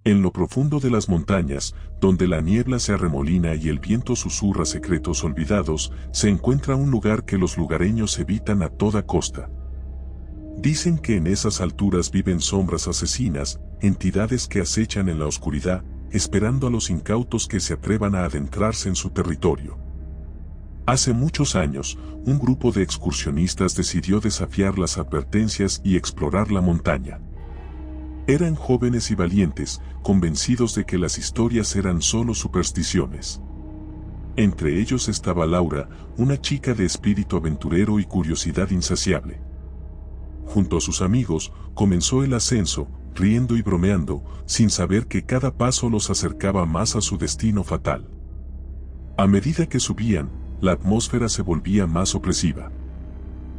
En lo profundo de las montañas, donde la niebla se arremolina y el viento susurra secretos olvidados, se encuentra un lugar que los lugareños evitan a toda costa. Dicen que en esas alturas viven sombras asesinas, entidades que acechan en la oscuridad, esperando a los incautos que se atrevan a adentrarse en su territorio. Hace muchos años, un grupo de excursionistas decidió desafiar las advertencias y explorar la montaña. Eran jóvenes y valientes, convencidos de que las historias eran solo supersticiones. Entre ellos estaba Laura, una chica de espíritu aventurero y curiosidad insaciable. Junto a sus amigos, comenzó el ascenso, riendo y bromeando, sin saber que cada paso los acercaba más a su destino fatal. A medida que subían, la atmósfera se volvía más opresiva.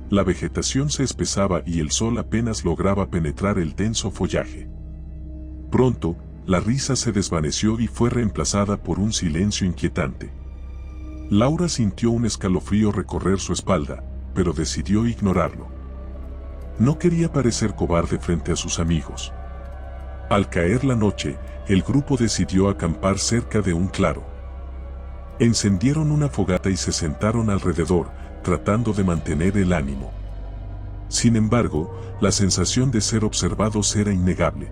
La vegetación se espesaba y el sol apenas lograba penetrar el denso follaje. Pronto, la risa se desvaneció y fue reemplazada por un silencio inquietante. Laura sintió un escalofrío recorrer su espalda, pero decidió ignorarlo. No quería parecer cobarde frente a sus amigos. Al caer la noche, el grupo decidió acampar cerca de un claro. Encendieron una fogata y se sentaron alrededor, tratando de mantener el ánimo. Sin embargo, la sensación de ser observados era innegable.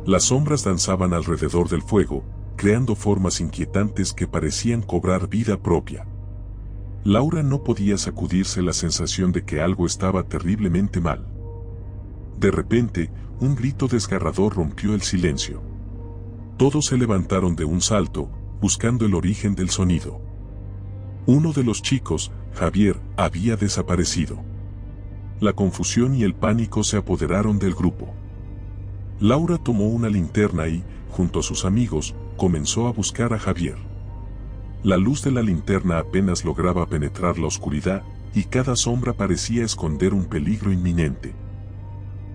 Las sombras danzaban alrededor del fuego, creando formas inquietantes que parecían cobrar vida propia. Laura no podía sacudirse la sensación de que algo estaba terriblemente mal. De repente, un grito desgarrador rompió el silencio. Todos se levantaron de un salto, buscando el origen del sonido. Uno de los chicos, Javier, había desaparecido. La confusión y el pánico se apoderaron del grupo. Laura tomó una linterna y, junto a sus amigos, comenzó a buscar a Javier. La luz de la linterna apenas lograba penetrar la oscuridad, y cada sombra parecía esconder un peligro inminente.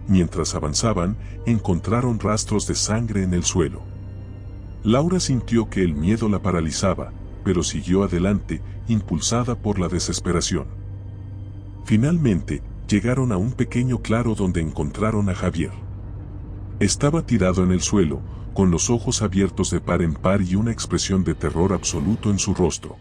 Mientras avanzaban, encontraron rastros de sangre en el suelo. Laura sintió que el miedo la paralizaba, pero siguió adelante, impulsada por la desesperación. Finalmente, llegaron a un pequeño claro donde encontraron a Javier. Estaba tirado en el suelo, con los ojos abiertos de par en par y una expresión de terror absoluto en su rostro.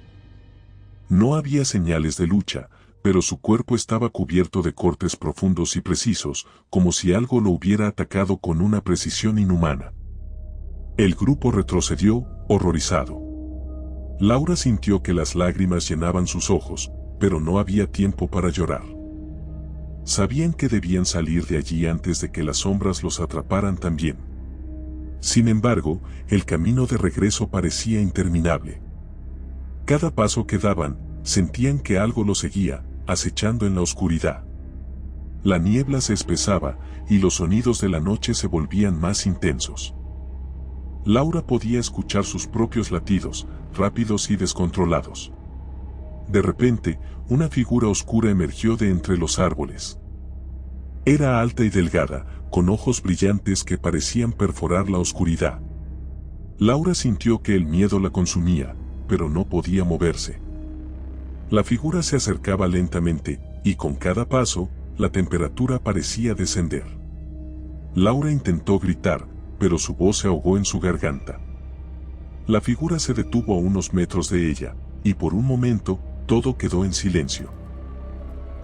No había señales de lucha, pero su cuerpo estaba cubierto de cortes profundos y precisos, como si algo lo hubiera atacado con una precisión inhumana. El grupo retrocedió, horrorizado. Laura sintió que las lágrimas llenaban sus ojos, pero no había tiempo para llorar. Sabían que debían salir de allí antes de que las sombras los atraparan también. Sin embargo, el camino de regreso parecía interminable. Cada paso que daban, sentían que algo los seguía, acechando en la oscuridad. La niebla se espesaba, y los sonidos de la noche se volvían más intensos. Laura podía escuchar sus propios latidos, rápidos y descontrolados. De repente, una figura oscura emergió de entre los árboles. Era alta y delgada, con ojos brillantes que parecían perforar la oscuridad. Laura sintió que el miedo la consumía, pero no podía moverse. La figura se acercaba lentamente, y con cada paso, la temperatura parecía descender. Laura intentó gritar, pero su voz se ahogó en su garganta. La figura se detuvo a unos metros de ella, y por un momento, todo quedó en silencio.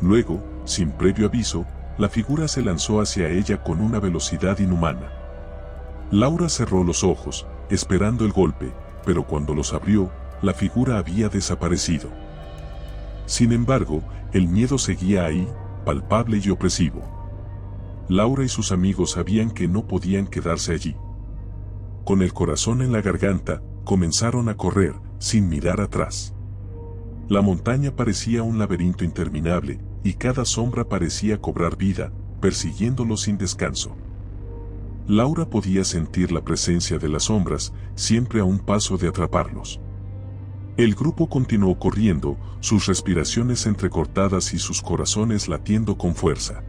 Luego, sin previo aviso, la figura se lanzó hacia ella con una velocidad inhumana. Laura cerró los ojos, esperando el golpe, pero cuando los abrió, la figura había desaparecido. Sin embargo, el miedo seguía ahí, palpable y opresivo. Laura y sus amigos sabían que no podían quedarse allí. Con el corazón en la garganta, comenzaron a correr, sin mirar atrás. La montaña parecía un laberinto interminable, y cada sombra parecía cobrar vida, persiguiéndolo sin descanso. Laura podía sentir la presencia de las sombras, siempre a un paso de atraparlos. El grupo continuó corriendo, sus respiraciones entrecortadas y sus corazones latiendo con fuerza.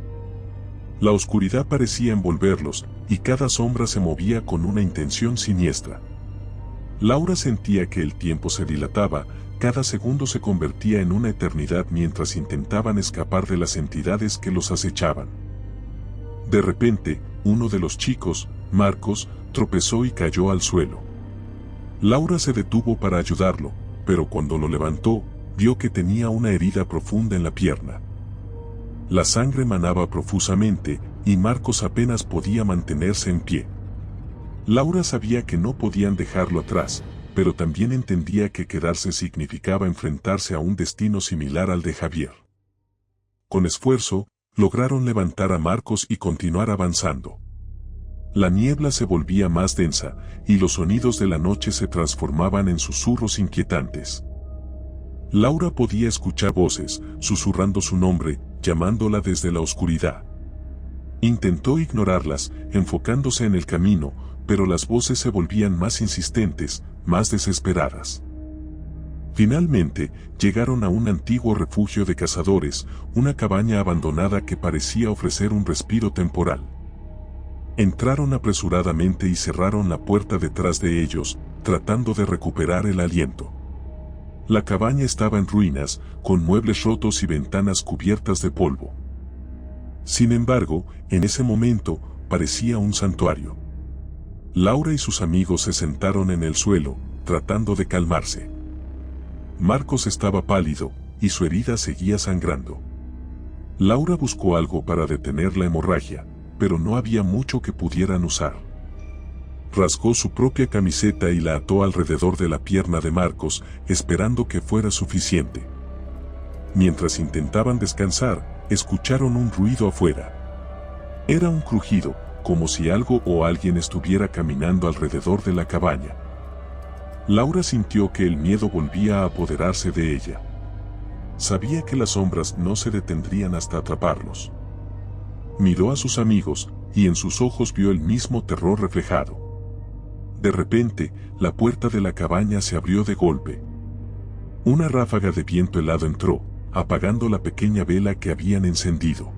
La oscuridad parecía envolverlos, y cada sombra se movía con una intención siniestra. Laura sentía que el tiempo se dilataba, cada segundo se convertía en una eternidad mientras intentaban escapar de las entidades que los acechaban. De repente, uno de los chicos, Marcos, tropezó y cayó al suelo. Laura se detuvo para ayudarlo, pero cuando lo levantó, vio que tenía una herida profunda en la pierna. La sangre manaba profusamente, y Marcos apenas podía mantenerse en pie. Laura sabía que no podían dejarlo atrás, pero también entendía que quedarse significaba enfrentarse a un destino similar al de Javier. Con esfuerzo, lograron levantar a Marcos y continuar avanzando. La niebla se volvía más densa, y los sonidos de la noche se transformaban en susurros inquietantes. Laura podía escuchar voces, susurrando su nombre, llamándola desde la oscuridad. Intentó ignorarlas, enfocándose en el camino, pero las voces se volvían más insistentes, más desesperadas. Finalmente, llegaron a un antiguo refugio de cazadores, una cabaña abandonada que parecía ofrecer un respiro temporal. Entraron apresuradamente y cerraron la puerta detrás de ellos, tratando de recuperar el aliento. La cabaña estaba en ruinas, con muebles rotos y ventanas cubiertas de polvo. Sin embargo, en ese momento, parecía un santuario. Laura y sus amigos se sentaron en el suelo, tratando de calmarse. Marcos estaba pálido, y su herida seguía sangrando. Laura buscó algo para detener la hemorragia, pero no había mucho que pudieran usar. Rasgó su propia camiseta y la ató alrededor de la pierna de Marcos, esperando que fuera suficiente. Mientras intentaban descansar, escucharon un ruido afuera. Era un crujido, como si algo o alguien estuviera caminando alrededor de la cabaña. Laura sintió que el miedo volvía a apoderarse de ella. Sabía que las sombras no se detendrían hasta atraparlos. Miró a sus amigos, y en sus ojos vio el mismo terror reflejado. De repente, la puerta de la cabaña se abrió de golpe. Una ráfaga de viento helado entró, apagando la pequeña vela que habían encendido.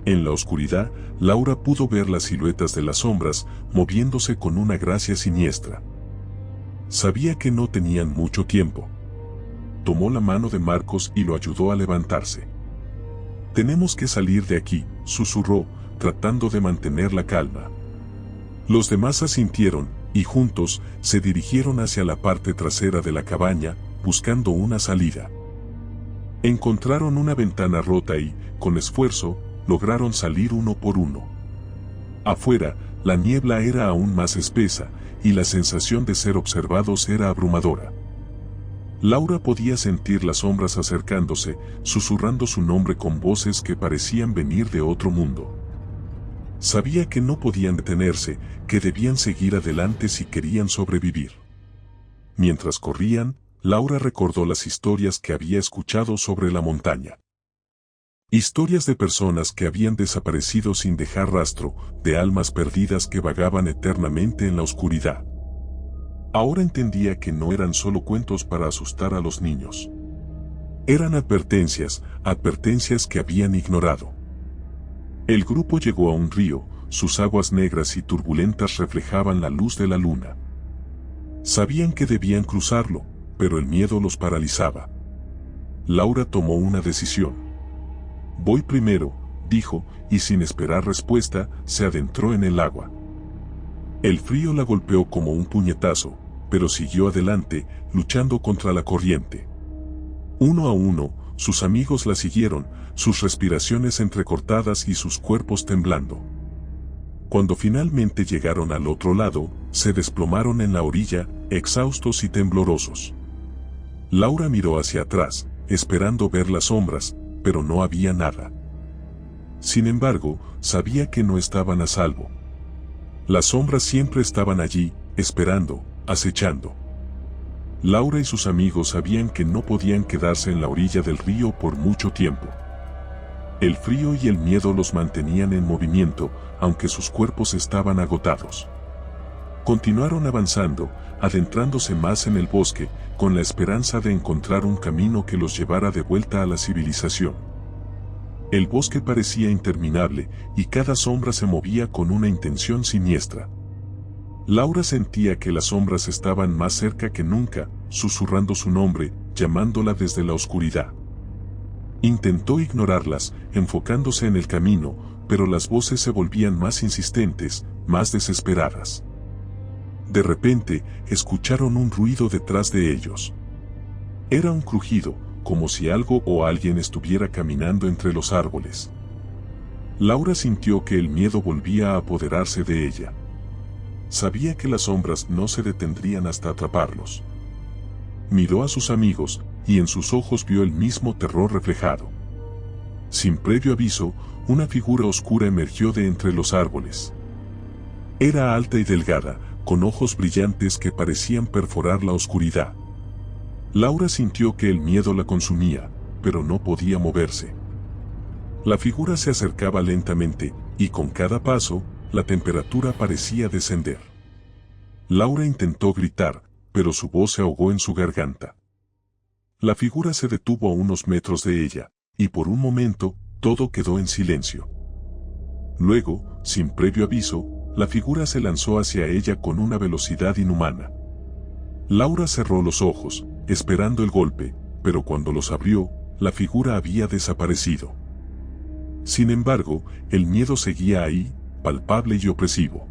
En la oscuridad, Laura pudo ver las siluetas de las sombras, moviéndose con una gracia siniestra. Sabía que no tenían mucho tiempo. Tomó la mano de Marcos y lo ayudó a levantarse. «Tenemos que salir de aquí», susurró, tratando de mantener la calma. Los demás asintieron, y juntos, se dirigieron hacia la parte trasera de la cabaña, buscando una salida. Encontraron una ventana rota y, con esfuerzo, lograron salir uno por uno. Afuera, la niebla era aún más espesa, y la sensación de ser observados era abrumadora. Laura podía sentir las sombras acercándose, susurrando su nombre con voces que parecían venir de otro mundo. Sabía que no podían detenerse, que debían seguir adelante si querían sobrevivir. Mientras corrían, Laura recordó las historias que había escuchado sobre la montaña. Historias de personas que habían desaparecido sin dejar rastro, de almas perdidas que vagaban eternamente en la oscuridad. Ahora entendía que no eran solo cuentos para asustar a los niños. Eran advertencias que habían ignorado. El grupo llegó a un río, sus aguas negras y turbulentas reflejaban la luz de la luna. Sabían que debían cruzarlo, pero el miedo los paralizaba. Laura tomó una decisión. «Voy primero», dijo, y sin esperar respuesta, se adentró en el agua. El frío la golpeó como un puñetazo, pero siguió adelante, luchando contra la corriente. Uno a uno, sus amigos la siguieron, sus respiraciones entrecortadas y sus cuerpos temblando. Cuando finalmente llegaron al otro lado, se desplomaron en la orilla, exhaustos y temblorosos. Laura miró hacia atrás, esperando ver las sombras, pero no había nada. Sin embargo, sabía que no estaban a salvo. Las sombras siempre estaban allí, esperando, acechando. Laura y sus amigos sabían que no podían quedarse en la orilla del río por mucho tiempo. El frío y el miedo los mantenían en movimiento, aunque sus cuerpos estaban agotados. Continuaron avanzando, adentrándose más en el bosque, con la esperanza de encontrar un camino que los llevara de vuelta a la civilización. El bosque parecía interminable, y cada sombra se movía con una intención siniestra. Laura sentía que las sombras estaban más cerca que nunca, susurrando su nombre, llamándola desde la oscuridad. Intentó ignorarlas, enfocándose en el camino, pero las voces se volvían más insistentes, más desesperadas. De repente, escucharon un ruido detrás de ellos. Era un crujido, como si algo o alguien estuviera caminando entre los árboles. Laura sintió que el miedo volvía a apoderarse de ella. Sabía que las sombras no se detendrían hasta atraparlos. Miró a sus amigos, y en sus ojos vio el mismo terror reflejado. Sin previo aviso, una figura oscura emergió de entre los árboles. Era alta y delgada, con ojos brillantes que parecían perforar la oscuridad. Laura sintió que el miedo la consumía, pero no podía moverse. La figura se acercaba lentamente, y con cada paso, la temperatura parecía descender. Laura intentó gritar, pero su voz se ahogó en su garganta. La figura se detuvo a unos metros de ella, y por un momento, todo quedó en silencio. Luego, sin previo aviso, la figura se lanzó hacia ella con una velocidad inhumana. Laura cerró los ojos, esperando el golpe, pero cuando los abrió, la figura había desaparecido. Sin embargo, el miedo seguía ahí, palpable y opresivo.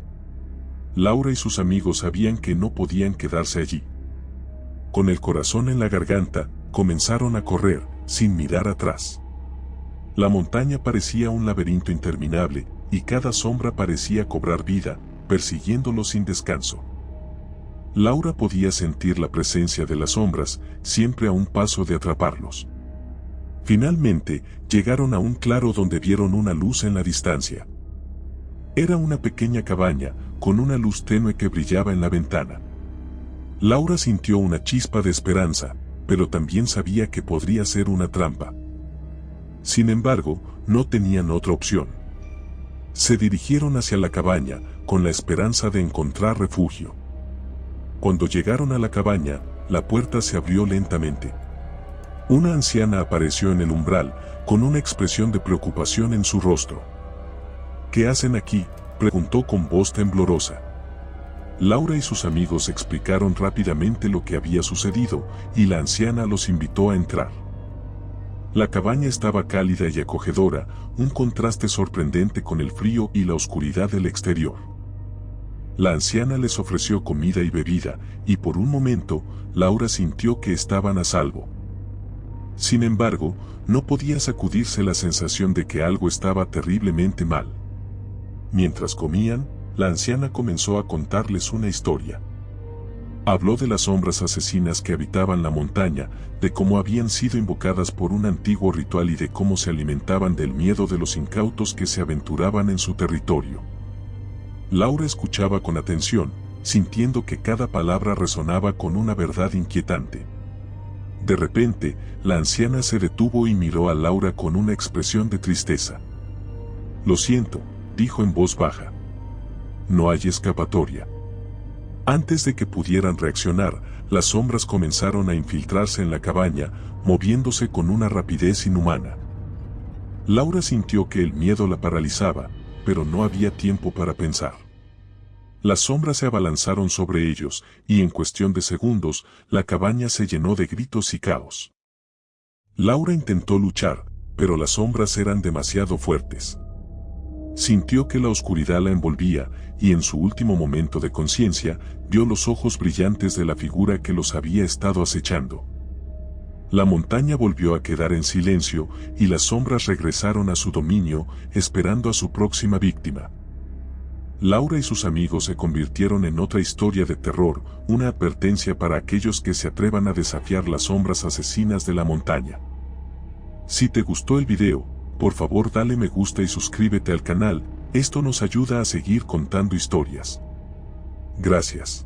Laura y sus amigos sabían que no podían quedarse allí. Con el corazón en la garganta, comenzaron a correr, sin mirar atrás. La montaña parecía un laberinto interminable, y cada sombra parecía cobrar vida, persiguiéndolo sin descanso. Laura podía sentir la presencia de las sombras, siempre a un paso de atraparlos. Finalmente, llegaron a un claro donde vieron una luz en la distancia. Era una pequeña cabaña, con una luz tenue que brillaba en la ventana. Laura sintió una chispa de esperanza, pero también sabía que podría ser una trampa. Sin embargo, no tenían otra opción. Se dirigieron hacia la cabaña, con la esperanza de encontrar refugio. Cuando llegaron a la cabaña, la puerta se abrió lentamente. Una anciana apareció en el umbral, con una expresión de preocupación en su rostro. ¿Qué hacen aquí?, preguntó con voz temblorosa. Laura y sus amigos explicaron rápidamente lo que había sucedido, y la anciana los invitó a entrar. La cabaña estaba cálida y acogedora, un contraste sorprendente con el frío y la oscuridad del exterior. La anciana les ofreció comida y bebida, y por un momento, Laura sintió que estaban a salvo. Sin embargo, no podía sacudirse la sensación de que algo estaba terriblemente mal. Mientras comían, la anciana comenzó a contarles una historia. Habló de las sombras asesinas que habitaban la montaña, de cómo habían sido invocadas por un antiguo ritual y de cómo se alimentaban del miedo de los incautos que se aventuraban en su territorio. Laura escuchaba con atención, sintiendo que cada palabra resonaba con una verdad inquietante. De repente, la anciana se detuvo y miró a Laura con una expresión de tristeza. «Lo siento», dijo en voz baja. «No hay escapatoria». Antes de que pudieran reaccionar, las sombras comenzaron a infiltrarse en la cabaña, moviéndose con una rapidez inhumana. Laura sintió que el miedo la paralizaba, pero no había tiempo para pensar. Las sombras se abalanzaron sobre ellos, y en cuestión de segundos, la cabaña se llenó de gritos y caos. Laura intentó luchar, pero las sombras eran demasiado fuertes. Sintió que la oscuridad la envolvía, y en su último momento de conciencia, vio los ojos brillantes de la figura que los había estado acechando. La montaña volvió a quedar en silencio, y las sombras regresaron a su dominio, esperando a su próxima víctima. Laura y sus amigos se convirtieron en otra historia de terror, una advertencia para aquellos que se atrevan a desafiar las sombras asesinas de la montaña. Si te gustó el video, por favor dale me gusta y suscríbete al canal, esto nos ayuda a seguir contando historias. Gracias.